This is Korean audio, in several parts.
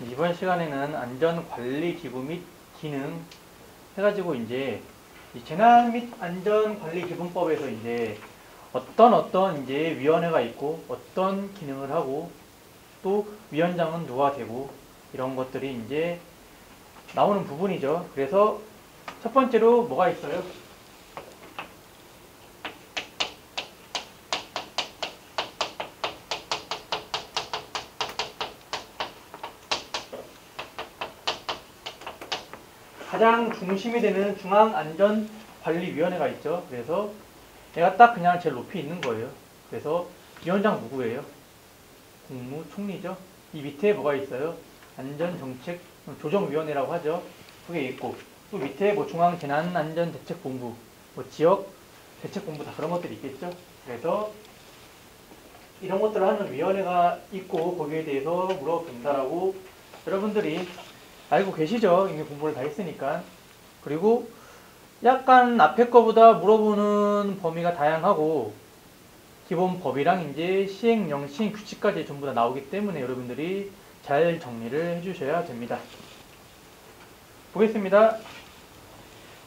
이번 시간에는 안전관리기구 및 기능 해가지고 이제 이 재난 및 안전관리기본법에서 이제 어떤 이제 위원회가 있고 어떤 기능을 하고 또 위원장은 누가 되고 이런 것들이 이제 나오는 부분이죠. 그래서 첫 번째로 뭐가 있어요? 가장 중심이 되는 중앙안전관리위원회가 있죠. 그래서 얘가 딱 그냥 제일 높이 있는 거예요. 그래서 위원장 누구예요? 국무총리죠. 이 밑에 뭐가 있어요? 안전정책 조정위원회라고 하죠. 그게 있고 또 밑에 뭐 중앙재난안전대책본부, 뭐 지역대책본부 다 그런 것들이 있겠죠. 그래서 이런 것들을 하는 위원회가 있고 거기에 대해서 물어본다라고 여러분들이 알고 계시죠? 이미 공부를 다 했으니까. 그리고 약간 앞에 거보다 물어보는 범위가 다양하고 기본 법이랑 이제 시행령, 시행규칙까지 전부 다 나오기 때문에 여러분들이 잘 정리를 해주셔야 됩니다. 보겠습니다.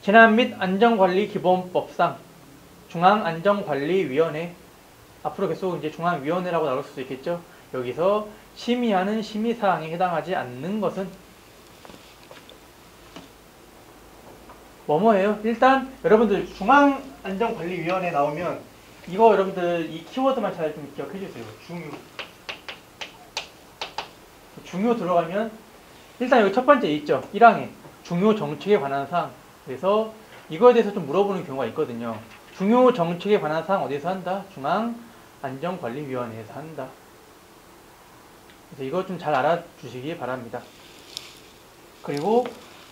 재난 및 안전관리기본법상 중앙안전관리위원회, 앞으로 계속 이제 중앙위원회라고 나올 수도 있겠죠. 여기서 심의하는 심의사항에 해당하지 않는 것은 뭐뭐예요? 일단 여러분들 중앙안전관리위원회 나오면 이거 여러분들 이 키워드만 잘 좀 기억해 주세요. 중요 들어가면 일단 여기 첫 번째 있죠. 1항에 중요 정책에 관한 사항. 그래서 이거에 대해서 좀 물어보는 경우가 있거든요. 중요 정책에 관한 사항 어디서 한다? 중앙안전관리위원회에서 한다. 그래서 이거 좀 잘 알아주시기 바랍니다. 그리고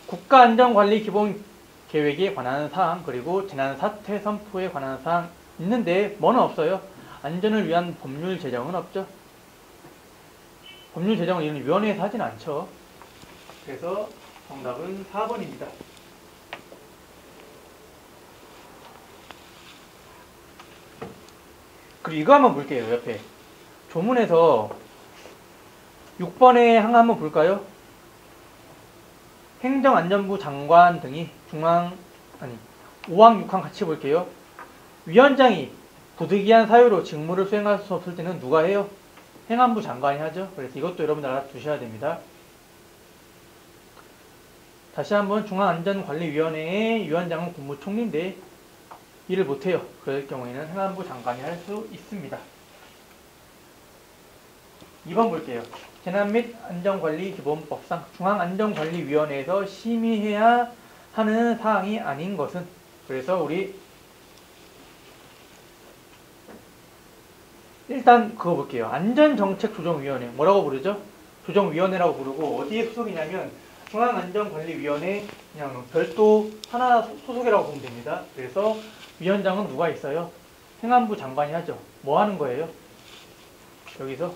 국가안전관리기본계획에 관한 사항, 그리고 재난사태 선포에 관한 사항 있는데 뭐는 없어요? 안전을 위한 법률 제정은 없죠. 법률 제정을 이런 위원회에서 하진 않죠. 그래서 정답은 4번입니다. 그리고 이거 한번 볼게요. 옆에 조문에서 6번의 항 한번 볼까요? 행정안전부 장관 등이 5항, 6항 같이 볼게요. 위원장이 부득이한 사유로 직무를 수행할 수 없을 때는 누가 해요? 행안부 장관이 하죠. 그래서 이것도 여러분들 알아두셔야 됩니다. 다시 한번 중앙안전관리위원회의 위원장은 국무총리인데 일을 못해요. 그럴 경우에는 행안부 장관이 할 수 있습니다. 2번 볼게요. 재난 및 안전관리기본법상 중앙안전관리위원회에서 심의해야 하는 사항이 아닌 것은, 그래서 우리 일단 그거 볼게요. 안전정책조정위원회 뭐라고 부르죠? 조정위원회라고 부르고 어디에 소속이냐면 중앙안전관리위원회 그냥 별도 하나 소속이라고 보면 됩니다. 그래서 위원장은 누가 있어요? 행안부 장관이 하죠. 뭐 하는 거예요? 여기서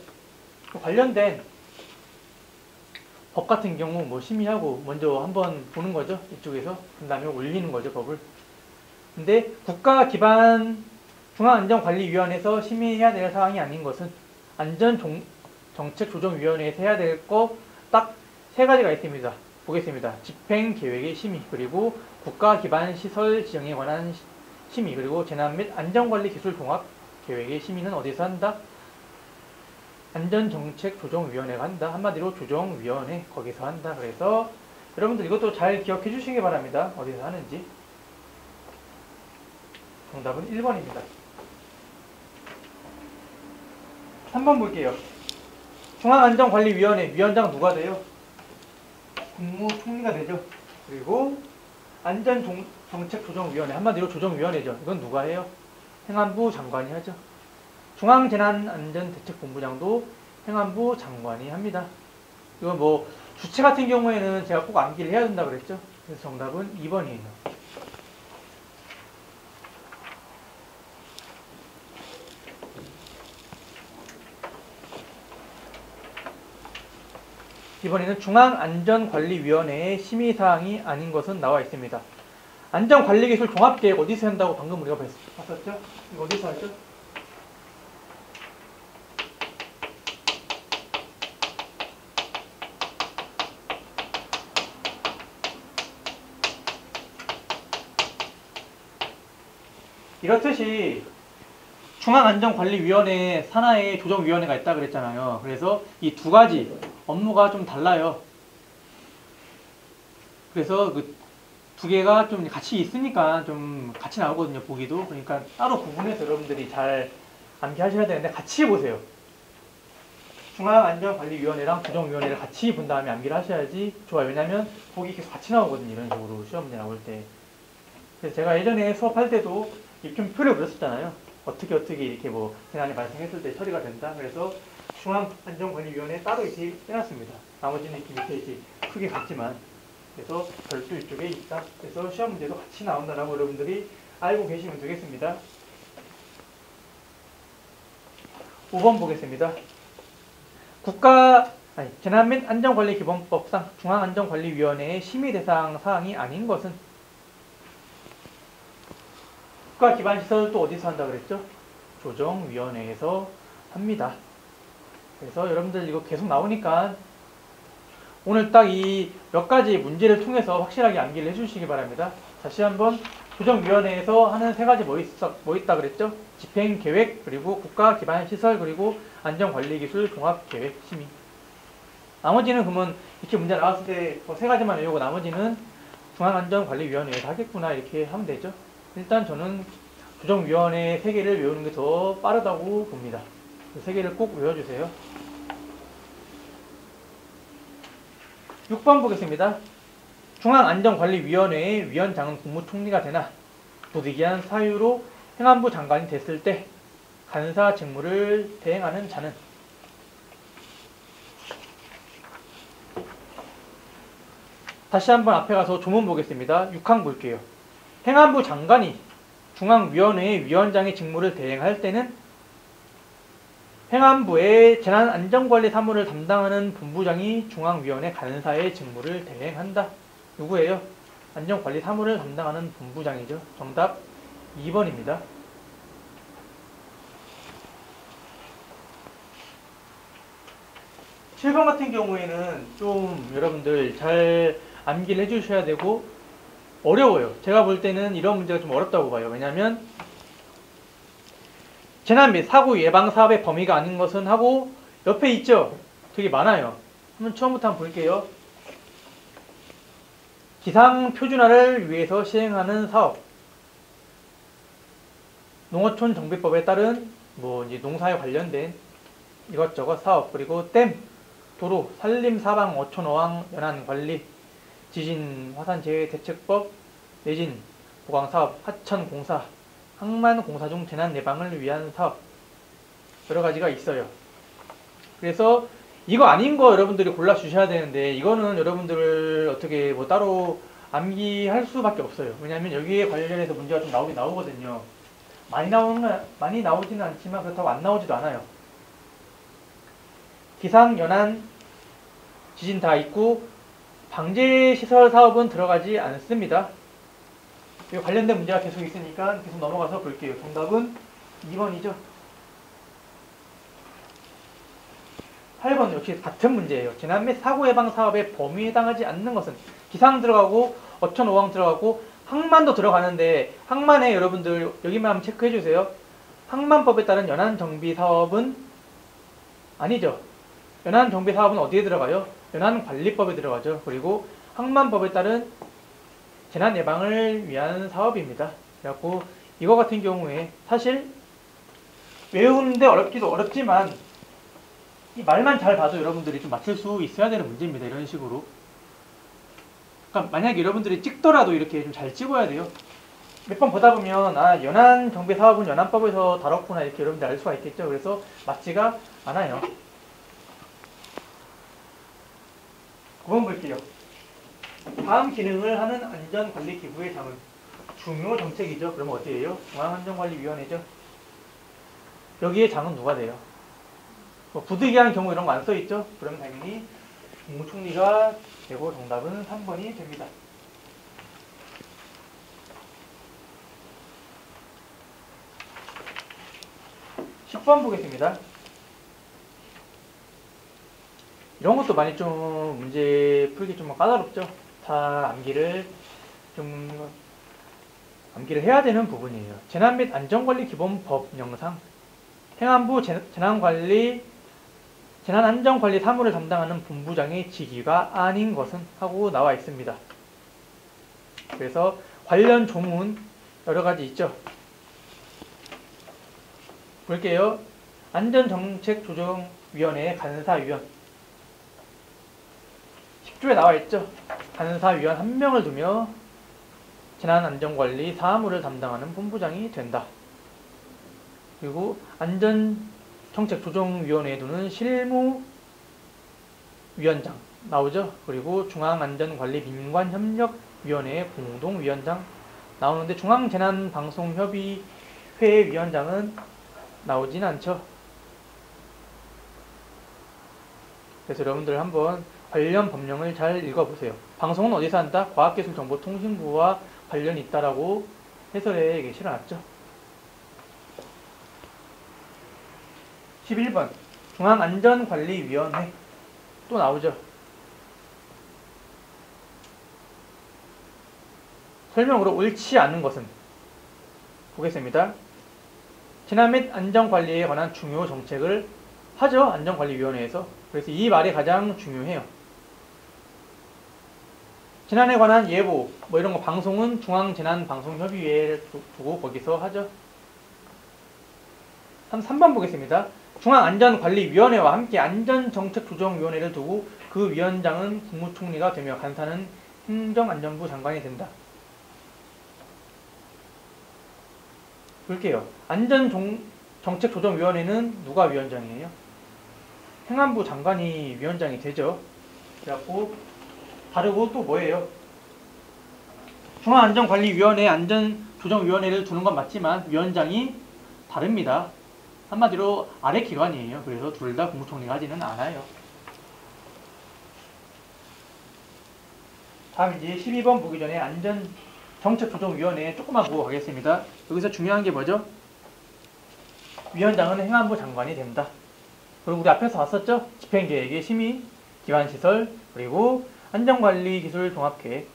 관련된 법 같은 경우 뭐 심의하고 먼저 한번 보는 거죠. 이쪽에서. 그 다음에 올리는 거죠. 법을. 근데 국가 기반 중앙안전관리위원회에서 심의해야 될 사항이 아닌 것은 안전정책조정위원회에서 해야 될 거 딱 3가지가 있습니다. 보겠습니다. 집행계획의 심의, 그리고 국가 기반 시설 지정에 관한 심의, 그리고 재난 및 안전관리기술 종합계획의 심의는 어디서 한다? 안전정책조정위원회가 한다. 한마디로 조정위원회 거기서 한다. 그래서 여러분들 이것도 잘 기억해 주시기 바랍니다. 어디서 하는지. 정답은 1번입니다. 3번 볼게요. 중앙안전관리위원회 위원장 누가 돼요? 국무총리가 되죠. 그리고 안전정책조정위원회 한마디로 조정위원회죠. 이건 누가 해요? 행안부 장관이 하죠. 중앙재난안전대책본부장도 행안부 장관이 합니다. 이건 뭐 주체 같은 경우에는 제가 꼭 암기를 해야 된다고 그랬죠. 그래서 정답은 2번이에요. 이번에는 중앙안전관리위원회의 심의사항이 아닌 것은 나와 있습니다. 안전관리기술 종합계획 어디서 한다고 방금 우리가 봤었죠? 이거 어디서 하죠? 이렇듯이 중앙안전관리위원회 산하에 조정위원회가 있다 그랬잖아요. 그래서 이 두 가지 업무가 좀 달라요. 그래서 그 두 개가 좀 같이 있으니까 좀 같이 나오거든요, 보기도. 그러니까 따로 구분해서 여러분들이 잘 암기하셔야 되는데 같이 보세요. 중앙안전관리위원회랑 조정위원회를 같이 본 다음에 암기를 하셔야지 좋아요. 왜냐면 보기 계속 같이 나오거든요, 이런 식으로 시험 문제 나올 때. 그래서 제가 예전에 수업할 때도 입좀표를 그렸었잖아요. 어떻게 이렇게 뭐 재난이 발생했을 때 처리가 된다. 그래서 중앙안전관리위원회 따로 이렇게 해놨습니다. 나머지는 이렇게 밑에 이렇게 크게 같지만. 그래서 별도 이쪽에 있다. 그래서 시험 문제도 같이 나온다라고 여러분들이 알고 계시면 되겠습니다. 5번 보겠습니다. 재난 및 안전관리기본법상 중앙안전관리위원회의 심의 대상 사항이 아닌 것은 국가기반시설 또 어디서 한다 그랬죠? 조정위원회에서 합니다. 그래서 여러분들 이거 계속 나오니까 오늘 딱 이 몇 가지 문제를 통해서 확실하게 암기를 해주시기 바랍니다. 다시 한번 조정위원회에서 하는 세 가지 뭐 있다 그랬죠? 집행계획, 그리고 국가기반시설, 그리고 안전관리기술 종합계획심의. 나머지는 그러면 이렇게 문제 나왔을 때 세 가지만 외우고 나머지는 중앙안전관리위원회에서 하겠구나 이렇게 하면 되죠. 일단 저는 조정위원회 세 개를 외우는 게 더 빠르다고 봅니다. 세 개를 꼭 외워주세요. 6번 보겠습니다. 중앙안전관리위원회의 위원장은 국무총리가 되나 부득이한 사유로 행안부 장관이 됐을 때 간사 직무를 대행하는 자는 다시 한번 앞에 가서 조문 보겠습니다. 6항 볼게요. 행안부 장관이 중앙위원회의 위원장의 직무를 대행할 때는 행안부의 재난안전관리 사무를 담당하는 본부장이 중앙위원회 간사의 직무를 대행한다. 누구예요? 안전관리 사무를 담당하는 본부장이죠. 정답 2번입니다. 7번 같은 경우에는 좀 여러분들 잘 암기를 해주셔야 되고 어려워요. 제가 볼 때는 이런 문제가 좀 어렵다고 봐요. 왜냐하면 재난 및 사고 예방 사업의 범위가 아닌 것은 하고 옆에 있죠? 되게 많아요. 한번 처음부터 한번 볼게요. 기상 표준화를 위해서 시행하는 사업, 농어촌 정비법에 따른 뭐 이제 농사에 관련된 이것저것 사업, 그리고 댐, 도로, 산림 사방 어촌 어항 연안 관리, 지진 화산 재해 대책법, 내진 보강 사업, 하천 공사, 항만 공사 중 재난 예방을 위한 사업, 여러 가지가 있어요. 그래서 이거 아닌 거 여러분들이 골라 주셔야 되는데 이거는 여러분들 어떻게 뭐 따로 암기할 수밖에 없어요. 왜냐하면 여기에 관련해서 문제가 좀 나오긴 나오거든요. 많이 나오지는 않지만 그렇다고 안 나오지도 않아요. 기상, 연안, 지진 다 있고 방제시설 사업은 들어가지 않습니다. 관련된 문제가 계속 있으니까 계속 넘어가서 볼게요. 정답은 2번이죠. 8번 역시 같은 문제예요. 재난 및 사고 예방 사업의 범위에 해당하지 않는 것은 기상 들어가고 어촌 오항 들어가고 항만도 들어가는데 항만에 여러분들 여기만 한번 체크해 주세요. 항만법에 따른 연안 정비 사업은 아니죠. 연안 정비 사업은 어디에 들어가요? 연안 관리법에 들어가죠. 그리고 항만법에 따른 재난 예방을 위한 사업입니다. 그래갖고 이거 같은 경우에 사실 외우는데 어렵기도 어렵지만 이 말만 잘 봐도 여러분들이 좀 맞출 수 있어야 되는 문제입니다. 이런 식으로. 그러니까 만약에 여러분들이 찍더라도 이렇게 좀 잘 찍어야 돼요. 몇 번 보다 보면 아 연안 정비 사업은 연안법에서 다뤘구나 이렇게 여러분들 알 수가 있겠죠. 그래서 맞지가 않아요. 9번 볼게요. 다음 기능을 하는 안전관리기구의 장은 중요 정책이죠. 그러면 어디예요? 중앙안전관리위원회죠. 여기에 장은 누가 돼요? 뭐 부득이한 경우 이런 거 안 써있죠? 그러면 당연히 국무총리가 되고 정답은 3번이 됩니다. (10번) 보겠습니다. 이런 것도 많이 좀 문제 풀기 좀 까다롭죠? 다 암기를 좀 암기를 해야 되는 부분이에요. 재난 및 안전관리 기본법 영상. 행안부 재난안전관리 사무를 담당하는 본부장의 직위가 아닌 것은 하고 나와 있습니다. 그래서 관련 조문 여러가지 있죠. 볼게요. 안전정책조정위원회의 간사위원 10조에 나와 있죠. 간사위원 1명을 두며 재난안전관리 사무를 담당하는 본부장이 된다. 그리고 안전정책조정위원회에 두는 실무위원장 나오죠. 그리고 중앙안전관리 민관협력위원회의 공동위원장 나오는데 중앙재난방송협의회 위원장은 나오진 않죠. 그래서 여러분들 한번 관련 법령을 잘 읽어보세요. 방송은 어디서 한다? 과학기술정보통신부와 관련이 있다라고 해설에 실어놨죠. 11번 중앙안전관리위원회 또 나오죠. 설명으로 옳지 않은 것은 보겠습니다. 재난 및 안전관리에 관한 중요 정책을 하죠. 안전관리위원회에서. 그래서 이 말이 가장 중요해요. 재난에 관한 예보 뭐 이런 거 방송은 중앙재난방송협의회에 두고 거기서 하죠. 3번 보겠습니다. 중앙안전관리위원회와 함께 안전정책조정위원회를 두고 그 위원장은 국무총리가 되며 간사는 행정안전부 장관이 된다. 볼게요. 안전정책조정위원회는 누가 위원장이에요? 행안부 장관이 위원장이 되죠. 그래갖고 다르고 또 뭐예요? 중앙안전관리위원회 안전조정위원회를 두는 건 맞지만 위원장이 다릅니다. 한마디로 아래 기관이에요. 그래서 둘 다 국무총리가 하지는 않아요. 다음 이제 12번 보기 전에 안전정책조정위원회 조금만 보고 가겠습니다. 여기서 중요한 게 뭐죠? 위원장은 행안부 장관이 된다. 그리고 우리 앞에서 봤었죠? 집행계획의 심의, 기관시설, 그리고 안전관리기술 종합계획.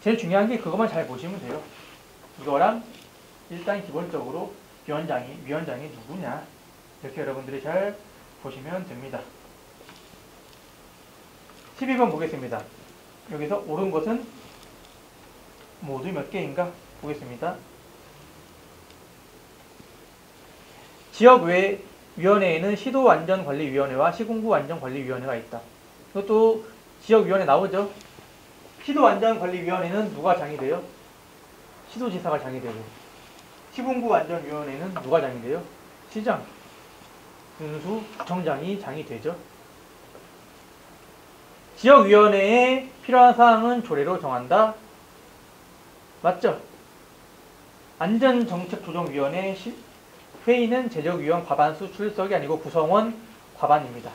제일 중요한 게 그것만 잘 보시면 돼요. 이거랑 일단 기본적으로 위원장이 누구냐 이렇게 여러분들이 잘 보시면 됩니다. 12번 보겠습니다. 여기서 옳은 것은 모두 몇 개인가 보겠습니다. 지역외 위원회에는 시도안전관리위원회와 시군구안전관리위원회가 있다. 이것도 지역위원회 나오죠. 시도안전관리위원회는 누가 장이 돼요? 시도지사가 장이 되고, 시군구안전위원회는 누가 장이 돼요? 시장, 군수, 구청장이 장이 되죠. 지역위원회에 필요한 사항은 조례로 정한다. 맞죠? 안전정책조정위원회 회의는 제적위원 과반수 출석이 아니고 구성원 과반입니다.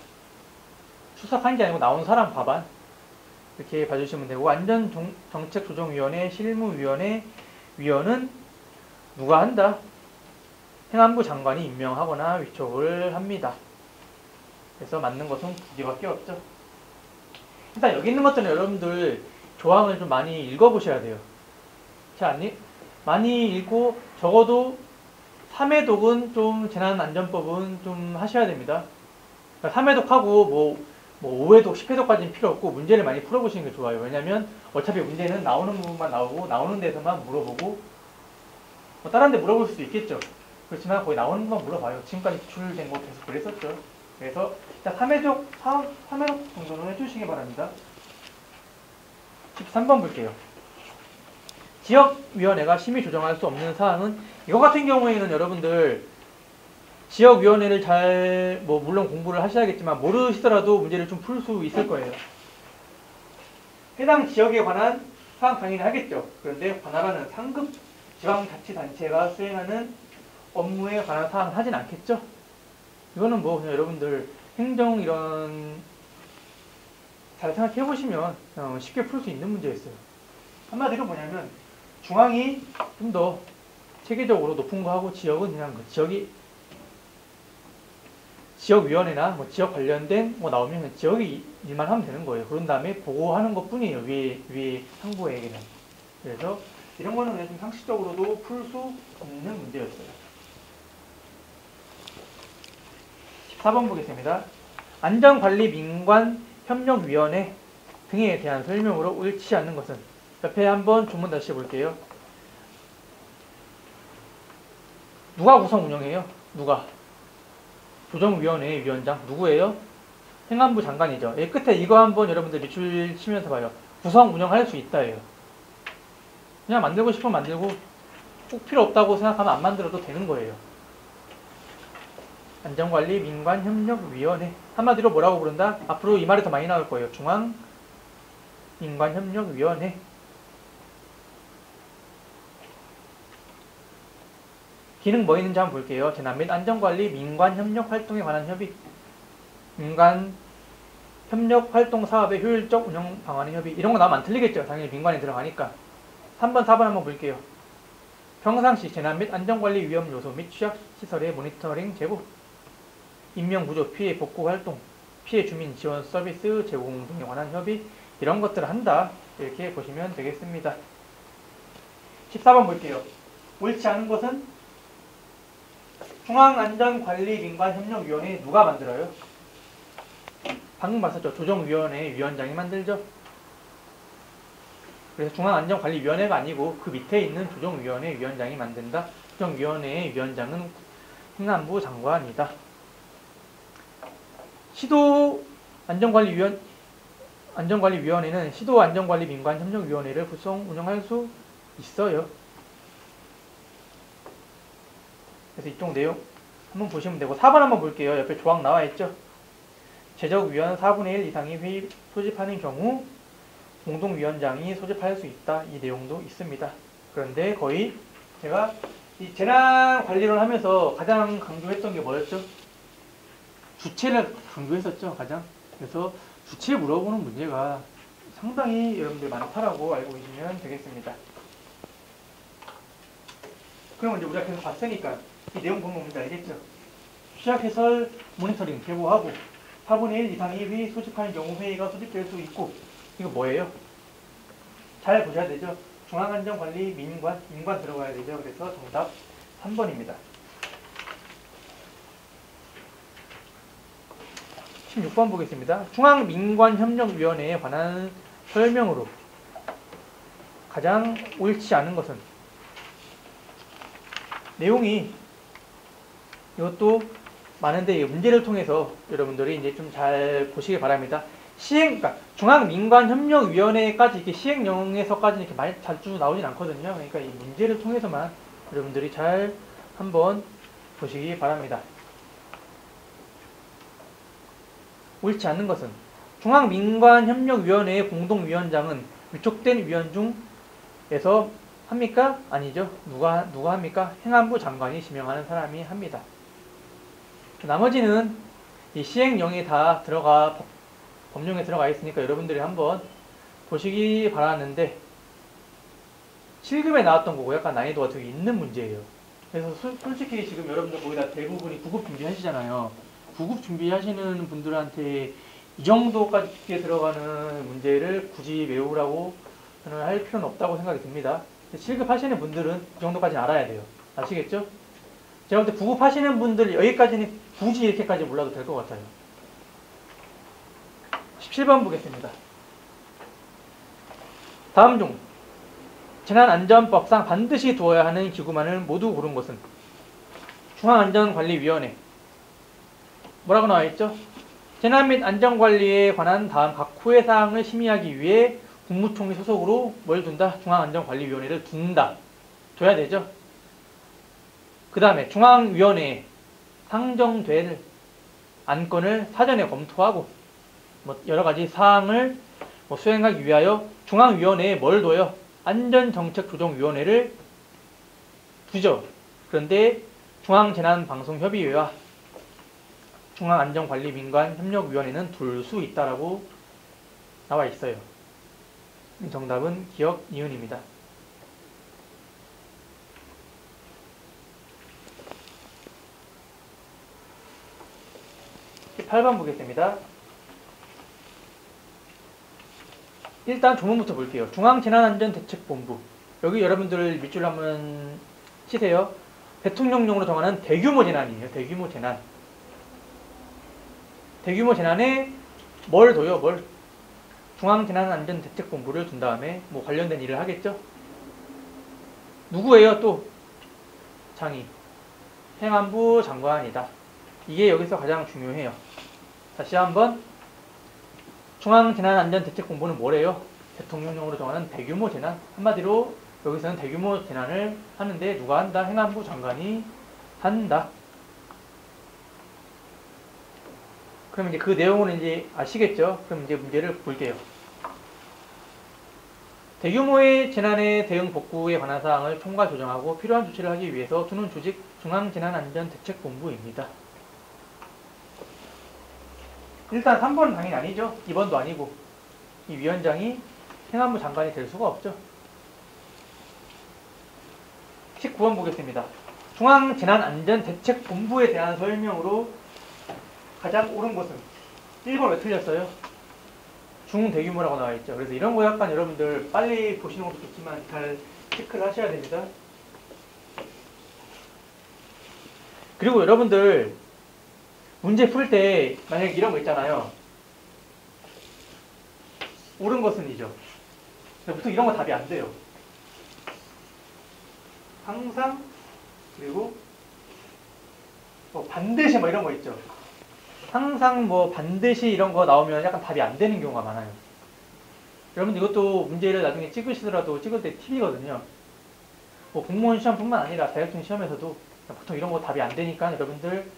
출석한 게 아니고 나온 사람 과반. 이렇게 봐주시면 되고, 안전정책조정위원회 실무위원회 위원은 누가 한다? 행안부 장관이 임명하거나 위촉을 합니다. 그래서 맞는 것은 두 개밖에 없죠. 일단 여기 있는 것들은 여러분들 조항을 좀 많이 읽어보셔야 돼요. 자, 많이 읽고 적어도 3회독은 좀 재난안전법은 좀 하셔야 됩니다. 그러니까 3회독하고 뭐 5회독, 10회독까지는 필요 없고 문제를 많이 풀어보시는 게 좋아요. 왜냐면 어차피 문제는 나오는 부분만 나오고 나오는 데서만 물어보고 뭐 다른 데 물어볼 수도 있겠죠. 그렇지만 거의 나오는 것만 물어봐요. 지금까지 기출된 거 계속 그랬었죠. 그래서 일단 3회독 정도는 해주시기 바랍니다. 13번 볼게요. 지역위원회가 심의 조정할 수 없는 사항은, 이거 같은 경우에는 여러분들 지역위원회를 잘 물론 공부를 하셔야겠지만 모르시더라도 문제를 좀 풀 수 있을 거예요. 해당 지역에 관한 사항 당연히 하겠죠. 그런데 관할하는 상급 지방자치단체가 수행하는 업무에 관한 사항은 하진 않겠죠. 이거는 뭐 그냥 여러분들 행정 이런 잘 생각해 보시면 쉽게 풀 수 있는 문제였어요. 한마디로 뭐냐면 중앙이 좀 더 체계적으로 높은 거 하고 지역은 그냥 그 지역위원회나 뭐 지역 관련된 뭐 나오면 그냥 지역이 일만 하면 되는 거예요. 그런 다음에 보고하는 것 뿐이에요. 위에 상부에게는. 그래서 이런 거는 그냥 좀 상식적으로도 풀 수 있는 문제였어요. 14번 보겠습니다. 안전관리민관협력위원회 등에 대한 설명으로 옳지 않는 것은? 옆에 한번 조문 다시 볼게요. 누가 구성 운영해요? 누가? 조정위원회 위원장 누구예요? 행안부 장관이죠. 이 끝에 이거 한번 여러분들 밑줄 치면서 봐요. 구성 운영할 수 있다예요. 그냥 만들고 싶으면 만들고 꼭 필요 없다고 생각하면 안 만들어도 되는 거예요. 안전관리 민관협력위원회. 한마디로 뭐라고 부른다? 앞으로 이 말이 더 많이 나올 거예요. 중앙민관협력위원회. 기능 뭐 있는지 한번 볼게요. 재난 및 안전관리 민관협력 활동에 관한 협의. 민간 협력 활동 사업의 효율적 운영 방안의 협의. 이런 거 나오면 안 틀리겠죠. 당연히 민관에 들어가니까. 3번, 4번 한번 볼게요. 평상시 재난 및 안전관리 위험 요소 및 취약시설의 모니터링 제고. 인명구조 피해 복구 활동, 피해 주민 지원 서비스 제공 등에 관한 협의. 이런 것들을 한다. 이렇게 보시면 되겠습니다. 14번 볼게요. 옳지 않은 것은? 중앙안전관리민관협력위원회 누가 만들어요? 방금 봤었죠. 조정위원회 위원장이 만들죠. 그래서 중앙안전관리위원회가 아니고 그 밑에 있는 조정위원회 위원장이 만든다. 조정위원회의 위원장은 행안부 장관이다. 시도안전관리위원회는 시도안전관리민관협력위원회를 구성 운영할 수 있어요. 그래서 이쪽 내용 한번 보시면 되고 4번 한번 볼게요. 옆에 조항 나와 있죠. 제적위원 4분의 1 이상이 회의 소집하는 경우 공동위원장이 소집할 수 있다. 이 내용도 있습니다. 그런데 거의 제가 이 재난관리를 하면서 가장 강조했던 게 뭐였죠? 주체를 강조했었죠. 가장. 그래서 주체 물어보는 문제가 상당히 여러분들 많다라고 알고 계시면 되겠습니다. 그럼 이제 우리가 계속 봤으니까 이 내용 보면 뭔지 알겠죠? 취약해설 모니터링 제보하고 4분의 1 이상이 회의 소집하는 경우 회의가 소집될 수 있고. 이거 뭐예요? 잘 보셔야 되죠? 중앙안전관리 민관 들어가야 되죠. 그래서 정답 3번입니다. 16번 보겠습니다. 중앙민관협력위원회에 관한 설명으로 가장 옳지 않은 것은? 내용이 이것도 많은데 문제를 통해서 여러분들이 이제 좀 잘 보시기 바랍니다. 그러니까 중앙민관협력위원회까지 이렇게 시행령에서까지 이렇게 많이 자주 나오진 않거든요. 그러니까 이 문제를 통해서만 여러분들이 잘 한번 보시기 바랍니다. 옳지 않는 것은? 중앙민관협력위원회의 공동위원장은 위촉된 위원 중에서 합니까? 아니죠. 누가 합니까? 행안부 장관이 지명하는 사람이 합니다. 나머지는 이 시행령에 다 법령에 들어가 있으니까 여러분들이 한번 보시기 바라는데 7급에 나왔던 거고 약간 난이도가 되게 있는 문제예요. 그래서 솔직히 지금 여러분들 거의 다 대부분이 9급 준비하시잖아요. 9급 준비하시는 분들한테 이 정도까지 들어가는 문제를 굳이 외우라고 저는 할 필요는 없다고 생각이 듭니다. 7급 하시는 분들은 그 정도까지는 알아야 돼요. 아시겠죠? 제가 볼 때 9급 하시는 분들 여기까지는 굳이 이렇게까지 몰라도 될 것 같아요. 17번 보겠습니다. 다음 중 재난안전법상 반드시 두어야 하는 기구만을 모두 고른 것은? 중앙안전관리위원회. 뭐라고 나와있죠? 재난 및 안전관리에 관한 다음 각 호의 사항을 심의하기 위해 국무총리 소속으로 뭘 둔다? 중앙안전관리위원회를 둔다. 둬야 되죠? 그 다음에 중앙위원회에 상정될 안건을 사전에 검토하고 여러가지 사항을 수행하기 위하여 중앙위원회에 뭘 둬요? 안전정책조정위원회를 두죠. 그런데 중앙재난방송협의회와 중앙안전관리민관협력위원회는 둘 수 있다라고 나와 있어요. 정답은 기억 니은입니다. 8번 보겠습니다. 일단 조문부터 볼게요. 중앙재난안전대책본부. 여기 여러분들 밑줄 한번 치세요. 대통령령으로 정하는 대규모 재난이에요. 대규모 재난. 대규모 재난에 뭘 둬요? 중앙재난안전대책본부를 둔 다음에 뭐 관련된 일을 하겠죠? 누구예요? 또 장이 행안부 장관이다. 이게 여기서 가장 중요해요. 다시 한번 중앙재난안전대책본부는 뭐래요? 대통령령으로 정하는 대규모 재난. 한마디로 여기서는 대규모 재난을 하는데 누가 한다? 행안부 장관이 한다. 그럼 이제 그 내용은 이제 아시겠죠? 그럼 이제 문제를 볼게요. 대규모의 재난의 대응 복구에 관한 사항을 총괄 조정하고 필요한 조치를 하기 위해서 두는 조직 중앙재난안전대책본부입니다. 일단 3번은 당연히 아니죠. 2번도 아니고 이 위원장이 행안부 장관이 될 수가 없죠. 19번 보겠습니다. 중앙재난안전대책본부에 대한 설명으로 가장 옳은 것은 1번 왜 틀렸어요? 중대규모라고 나와있죠. 그래서 이런 거 약간 여러분들 빨리 보시는 것도 좋지만 잘 체크를 하셔야 됩니다. 그리고 여러분들 문제 풀 때 만약에 이런 거 있잖아요. 옳은 것은 이죠. 보통 이런 거 답이 안 돼요. 항상 그리고 뭐 반드시 뭐 이런 거 있죠. 항상 뭐 반드시 이런 거 나오면 약간 답이 안 되는 경우가 많아요. 여러분들 이것도 문제를 나중에 찍으시더라도 찍을 때 팁이거든요. 뭐 공무원 시험뿐만 아니라 자격증 시험에서도 보통 이런 거 답이 안 되니까 여러분들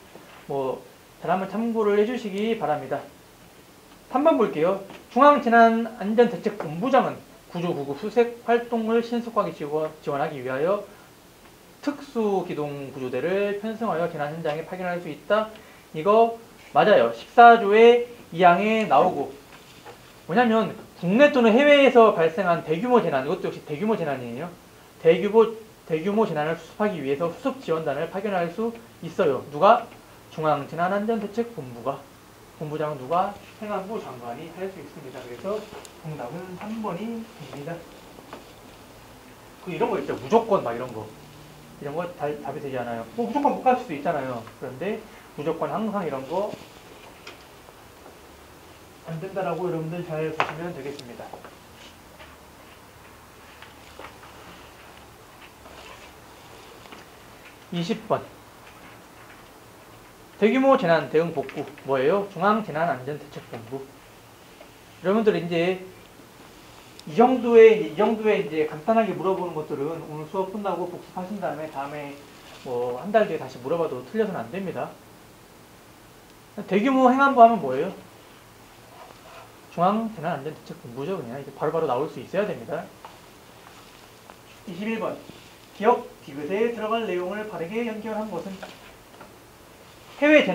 뭐 잘 한번 참고를 해주시기 바랍니다. 3번 볼게요. 중앙재난안전대책본부장은 구조구급 수색 활동을 신속하게 지원하기 위하여 특수기동구조대를 편성하여 재난 현장에 파견할 수 있다. 이거 맞아요. 14조의 2항에 나오고 뭐냐면 국내 또는 해외에서 발생한 대규모 재난, 이것도 역시 대규모 재난이에요. 대규모 재난을 수습하기 위해서 수습 지원단을 파견할 수 있어요. 누가? 중앙재난안전대책본부가. 본부장은 누가? 행안부 장관이 할 수 있습니다. 그래서 정답은 3번이 됩니다. 이런 거 있죠. 무조건 막 이런 거. 이런 거 답이 되지 않아요. 뭐 무조건 못 갈 수도 있잖아요. 그런데 무조건 항상 이런 거 안 된다라고 여러분들 잘 보시면 되겠습니다. 20번. 대규모 재난 대응 복구 뭐예요? 중앙재난안전대책본부. 여러분들 이제 이 정도의 이제 간단하게 물어보는 것들은 오늘 수업 끝나고 복습하신 다음에 뭐 한 달 뒤에 다시 물어봐도 틀려서는 안 됩니다. 대규모 행안부 하면 뭐예요? 중앙재난안전대책본부죠. 그냥 이제 바로바로 나올 수 있어야 됩니다. 21번. 기업 디귿에 들어갈 내용을 바르게 연결한 것은 해외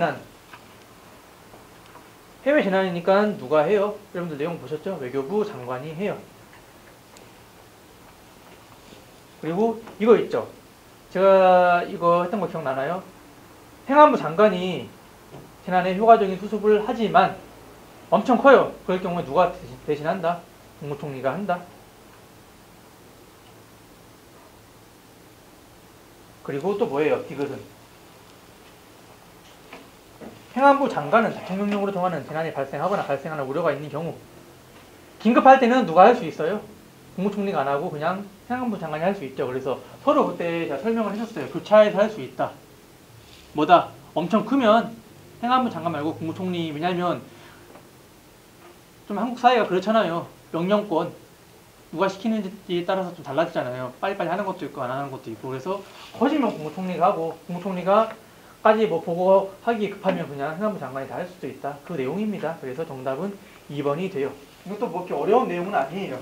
재난이니까 누가 해요? 여러분들 내용 보셨죠? 외교부 장관이 해요. 그리고 이거 있죠. 제가 이거 했던 거 기억나나요? 행안부 장관이 재난의 효과적인 수습을 하지만 엄청 커요. 그럴 경우에 누가 대신한다? 국무총리가 한다. 그리고 또 뭐예요? 디귿은 행안부 장관은 대통령령으로 정하는 재난이 발생하거나 발생하는 우려가 있는 경우 긴급할 때는 누가 할 수 있어요? 국무총리가 안 하고 그냥 행안부 장관이 할 수 있죠. 그래서 서로 그때 제가 설명을 해줬어요. 교차해서 할 수 있다. 뭐다? 엄청 크면 행안부 장관 말고 국무총리. 왜냐면 좀 한국 사회가 그렇잖아요. 명령권 누가 시키는지에 따라서 좀 달라지잖아요. 빨리빨리 하는 것도 있고 안 하는 것도 있고. 그래서 커지면 국무총리가 하고 국무총리가 까지 뭐 보고하기 급하면 그냥 행안부 장관이 다 할 수도 있다. 그 내용입니다. 그래서 정답은 2번이 돼요. 이것도 뭐 이렇게 어려운 내용은 아니에요.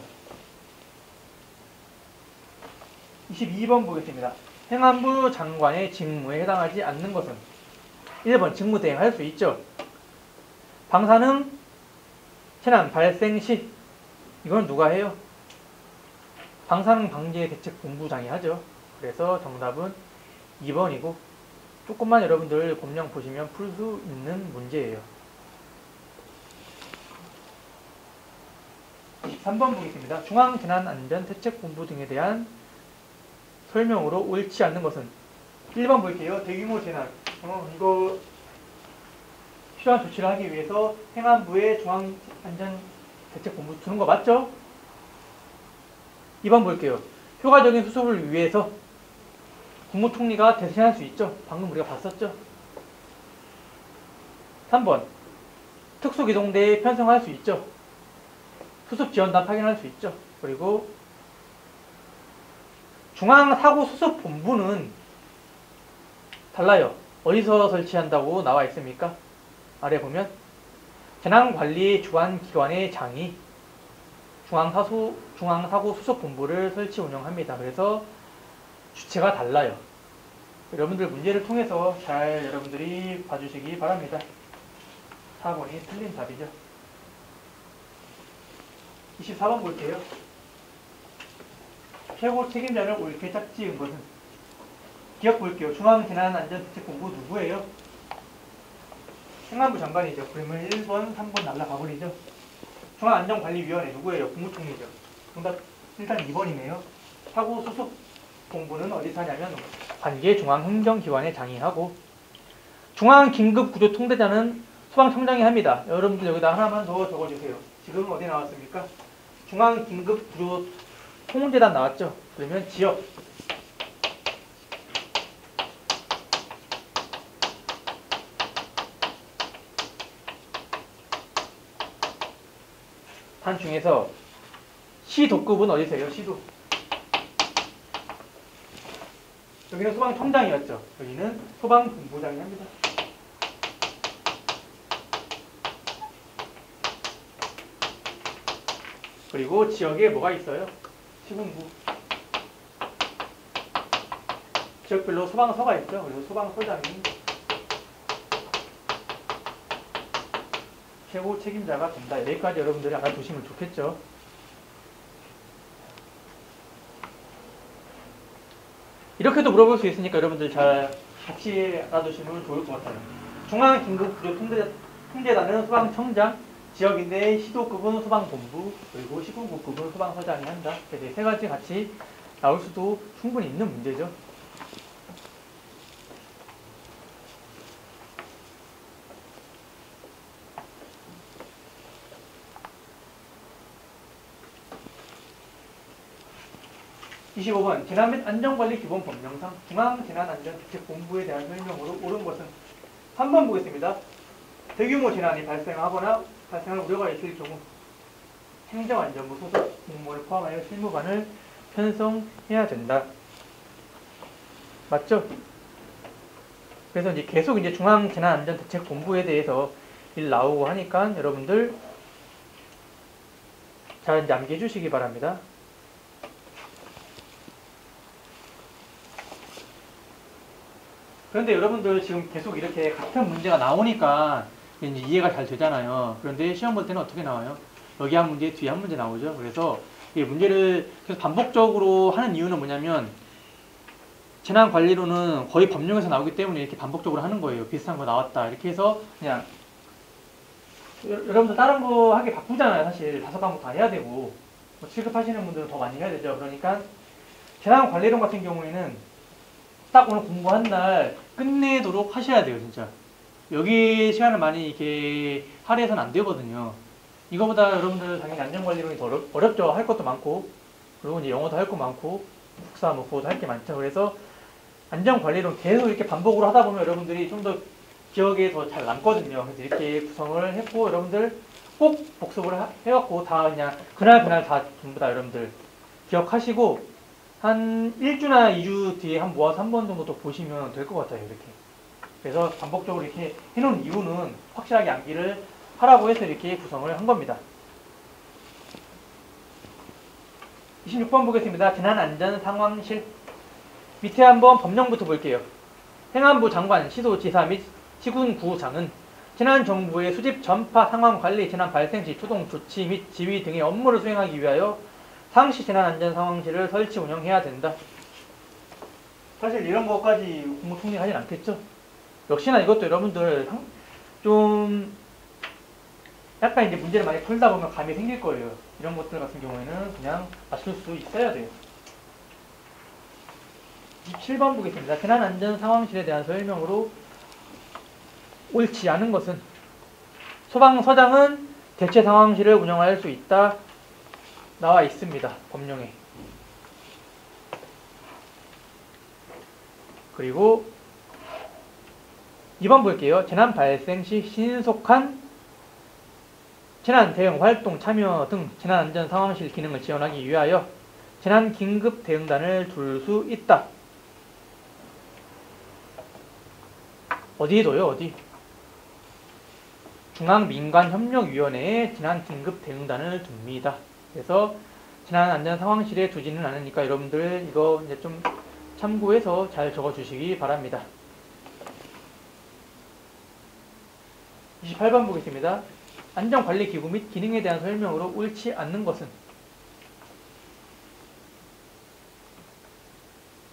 22번 보겠습니다. 행안부 장관의 직무에 해당하지 않는 것은 1번 직무 대행할 수 있죠. 방사능 재난 발생 시 이건 누가 해요? 방사능 방제 대책 본부장이 하죠. 그래서 정답은 2번이고 조금만 여러분들 검령 보시면 풀 수 있는 문제예요. 3번 보겠습니다. 중앙재난안전대책본부 등에 대한 설명으로 옳지 않는 것은 1번 볼게요. 대규모 재난. 이거 필요한 조치를 하기 위해서 행안부에 중앙안전대책본부 두는 거 맞죠? 2번 볼게요. 효과적인 수습을 위해서 국무총리가 대신할 수 있죠. 방금 우리가 봤었죠. 3번 특수기동대에 편성할 수 있죠. 수습지원단 파견할 수 있죠. 그리고 중앙사고수습본부는 달라요. 어디서 설치한다고 나와 있습니까? 아래 보면 재난관리 주관기관의 장이 중앙사고수습본부를 설치 운영합니다. 그래서 주체가 달라요. 여러분들 문제를 통해서 잘 여러분들이 봐주시기 바랍니다. 4번이 틀린 답이죠. 24번 볼게요. 최고 책임자를 옳게 짝지은 것은 기억 볼게요. 중앙재난안전대책본부 누구예요? 행안부 장관이죠. 그러면 1번, 3번 날라가버리죠. 중앙안전관리위원회 누구예요? 국무총리죠. 정답 일단 2번이네요. 사고수습본부는 어디서 하냐면 관계 중앙행정기관의 장이하고 중앙긴급구조통제자는 소방청장이 합니다. 여러분들 여기다 하나만 더 적어주세요. 지금 어디 나왔습니까? 중앙긴급구조통제단 나왔죠? 그러면 지역 단 중에서 시도급은 어디세요? 시도. 여기는 소방청장이었죠. 여기는 소방본부장이 합니다. 그리고 지역에 뭐가 있어요? 시군구. 지역별로 소방서가 있죠. 그리고 소방서장이 최고 책임자가 된다. 여기까지 여러분들이 알아두시면 좋겠죠. 이렇게도 물어볼 수 있으니까 여러분들 잘 같이 알아두시면 좋을 것 같아요. 중앙긴급구조통제단은 소방청장, 지역인데 시도급은 소방본부, 그리고 시군구급은 소방서장이 한다. 그래서 세 가지 같이 나올 수도 충분히 있는 문제죠. (25번) 재난 및 안전관리 기본 법령상 중앙재난안전대책본부에 대한 설명으로 옳은 것은 3번 보겠습니다. 대규모 재난이 발생하거나 발생할 우려가 있을 경우 행정안전부 소속 공무원을 포함하여 실무관을 편성해야 된다. 맞죠? 그래서 이제 계속 이제 중앙재난안전대책본부에 대해서 일 나오고 하니까 여러분들 잘 이제 암기해 주시기 바랍니다. 그런데 여러분들 지금 계속 이렇게 같은 문제가 나오니까 이제 이해가 잘 되잖아요. 그런데 시험 볼 때는 어떻게 나와요? 여기 한 문제, 뒤에 한 문제 나오죠. 그래서 이 문제를 계속 반복적으로 하는 이유는 뭐냐면 재난관리로는 거의 법령에서 나오기 때문에 이렇게 반복적으로 하는 거예요. 비슷한 거 나왔다. 이렇게 해서 그냥 여러분들 다른 거 하기 바쁘잖아요. 사실 5과목 다 해야 되고 뭐 취급하시는 분들은 더 많이 해야 되죠. 그러니까 재난관리론 같은 경우에는 딱 오늘 공부한 날 끝내도록 하셔야 돼요. 진짜 여기 시간을 많이 이렇게 할애해서는 안 되거든요. 이거보다 여러분들 당연히 안전관리론이 더 어렵죠. 할 것도 많고 그리고 이제 영어도 할 거 많고 국사 뭐 그것도 할 게 많죠. 그래서 안전관리론 계속 이렇게 반복으로 하다 보면 여러분들이 좀 더 기억에 더 잘 남거든요. 그래서 이렇게 구성을 했고 여러분들 꼭 복습을 해갖고 다 그냥 그날 다 전부 다 여러분들 기억하시고 한 1주나 2주 뒤에 한 모아서 한 번 정도 더 보시면 될 것 같아요. 이렇게. 그래서 반복적으로 이렇게 해놓은 이유는 확실하게 암기를 하라고 해서 이렇게 구성을 한 겁니다. 26번 보겠습니다. 재난안전상황실. 밑에 한번 법령부터 볼게요. 행안부 장관, 시도지사 및 시군구장은 재난정보의 수집, 전파, 상황관리, 재난 발생 시 초동 조치 및 지휘 등의 업무를 수행하기 위하여 상시 재난안전상황실을 설치 운영해야 된다. 사실 이런 것까지 국무총리가 하진 않겠죠? 역시나 이것도 여러분들 좀 약간 이제 문제를 많이 풀다 보면 감이 생길 거예요. 이런 것들 같은 경우에는 그냥 맞출 수 있어야 돼요. 27번 보겠습니다. 재난안전상황실에 대한 설명으로 옳지 않은 것은 소방서장은 대체 상황실을 운영할 수 있다 나와 있습니다. 법령에. 그리고 2번 볼게요. 재난 발생 시 신속한 재난 대응 활동 참여 등 재난안전 상황실 기능을 지원하기 위하여 재난 긴급 대응단을 둘 수 있다. 어디에 둬요? 어디? 중앙민간협력위원회에 재난 긴급 대응단을 둡니다. 그래서 재난안전상황실에 두지는 않으니까 여러분들 이거 이제 좀 참고해서 잘 적어주시기 바랍니다. 28번 보겠습니다. 안전관리기구 및 기능에 대한 설명으로 옳지 않는 것은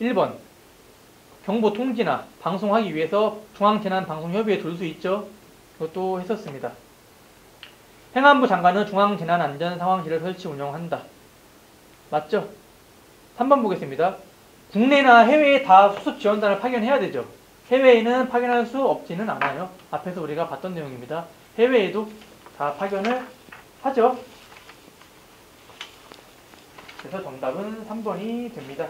1번 경보 통지나 방송하기 위해서 중앙재난방송협의회에 둘 수 있죠. 이것도 했었습니다. 행안부 장관은 중앙재난안전상황실을 설치 운영한다. 맞죠? 3번 보겠습니다. 국내나 해외에 다 수습지원단을 파견해야 되죠. 해외에는 파견할 수 없지는 않아요. 앞에서 우리가 봤던 내용입니다. 해외에도 다 파견을 하죠. 그래서 정답은 3번이 됩니다.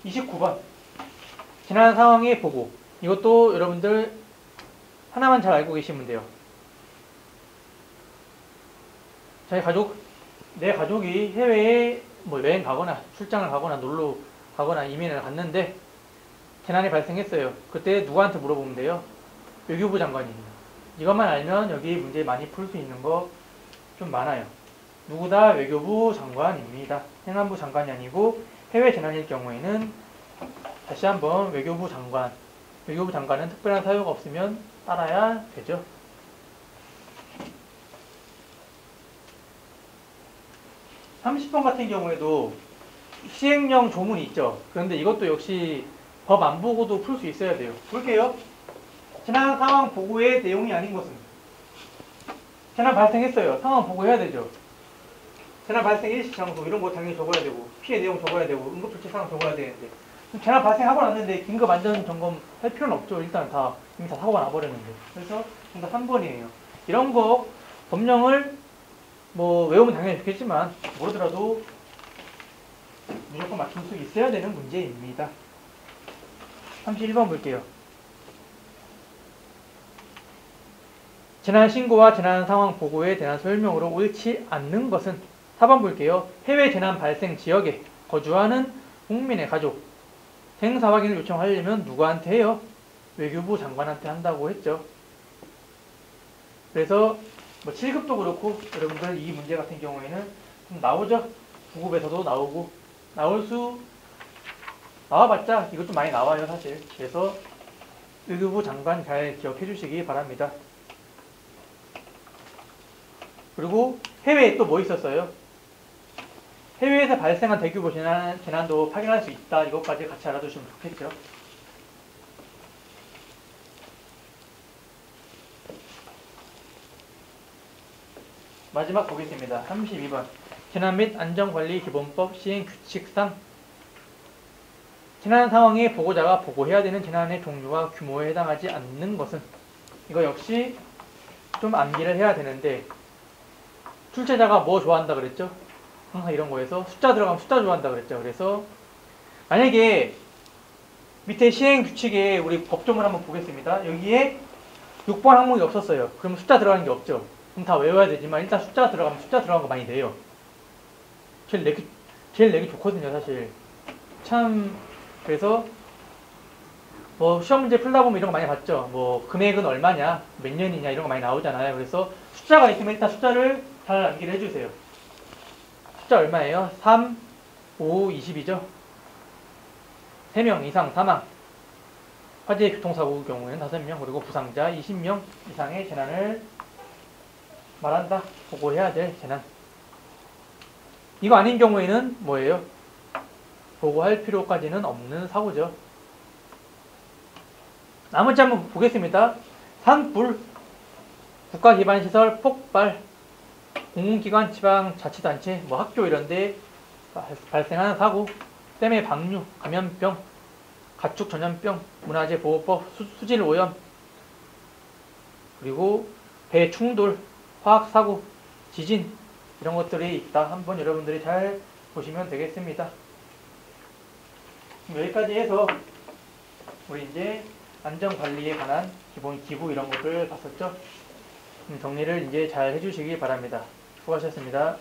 29번 재난 상황의 보고. 이것도 여러분들 하나만 잘 알고 계시면 돼요. 내 가족이 해외에 뭐 여행 가거나 출장을 가거나 놀러 가거나 이민을 갔는데 재난이 발생했어요. 그때 누구한테 물어보면 돼요? 외교부 장관입니다. 이것만 알면 여기 문제 많이 풀 수 있는 거 좀 많아요. 누구다? 외교부 장관입니다. 행안부 장관이 아니고 해외 재난일 경우에는 다시 한번 외교부 장관은 특별한 사유가 없으면 따라야 되죠. 30번 같은 경우에도 시행령 조문이 있죠. 그런데 이것도 역시 법 안 보고도 풀 수 있어야 돼요. 볼게요. 재난 상황 보고의 내용이 아닌 것은 재난 발생했어요. 상황 보고해야 되죠. 재난 발생 일시 장소 이런 거 당연히 적어야 되고 피해 내용 적어야 되고 응급조치 상황 적어야 되는데 재난 발생하고 났는데 긴급 안전 점검 할 필요는 없죠. 일단 다 이미 다 사고가 나버렸는데. 그래서 정답 3번이에요. 이런 거 법령을 뭐 외우면 당연히 좋겠지만 모르더라도 무조건 맞출 수 있어야 되는 문제입니다. 31번 볼게요. 재난 신고와 재난 상황 보고에 대한 설명으로 옳지 않는 것은 4번 볼게요. 해외 재난 발생 지역에 거주하는 국민의 가족 행사 확인을 요청하려면 누구한테 해요? 외교부 장관한테 한다고 했죠. 그래서 뭐 7급도 그렇고 여러분들 이 문제 같은 경우에는 좀 나오죠. 9급에서도 나오고 나와봤자 이것도 많이 나와요 사실. 그래서 외교부 장관 잘 기억해 주시기 바랍니다. 그리고 해외에 또 뭐 있었어요? 해외에서 발생한 대규모 재난도 파견할 수 있다. 이것까지 같이 알아두시면 좋겠죠. 마지막 보겠습니다. 32번 재난 및 안전관리기본법 시행규칙상 재난 상황의 보고자가 보고해야 되는 재난의 종류와 규모에 해당하지 않는 것은 이거 역시 좀 암기를 해야 되는데 출제자가 뭐 좋아한다 그랬죠? 항상 이런 거에서 숫자 들어가면 숫자 좋아한다 그랬죠. 그래서 만약에 밑에 시행규칙에 우리 법조문 한번 보겠습니다. 여기에 6번 항목이 없었어요. 그러면 숫자 들어가는 게 없죠. 그럼 다 외워야 되지만 일단 숫자 들어가면 숫자 들어간 거 많이 내요. 제일 내기 좋거든요 사실. 참 그래서 뭐 시험 문제 풀다 보면 이런 거 많이 봤죠. 뭐 금액은 얼마냐 몇 년이냐 이런 거 많이 나오잖아요. 그래서 숫자가 있으면 일단 숫자를 잘 암기를 해주세요. 숫자 얼마예요? 3, 5, 20이죠. 3명 이상 사망 화재 교통사고 경우에는 5명 그리고 부상자 20명 이상의 재난을 말한다. 보고해야 될 재난. 이거 아닌 경우에는 뭐예요? 보고할 필요까지는 없는 사고죠. 나머지 한번 보겠습니다. 산불, 국가기반시설 폭발, 공공기관, 지방자치단체, 뭐 학교 이런데 발생하는 사고, 댐의 방류, 감염병, 가축 전염병, 문화재 보호법, 수질 오염, 그리고 배 충돌, 화학 사고, 지진 이런 것들이 있다. 한번 여러분들이 잘 보시면 되겠습니다. 여기까지 해서 우리 이제 안전관리에 관한 기본 기구 이런 것들 봤었죠? 정리를 이제 잘 해주시기 바랍니다. 수고하셨습니다.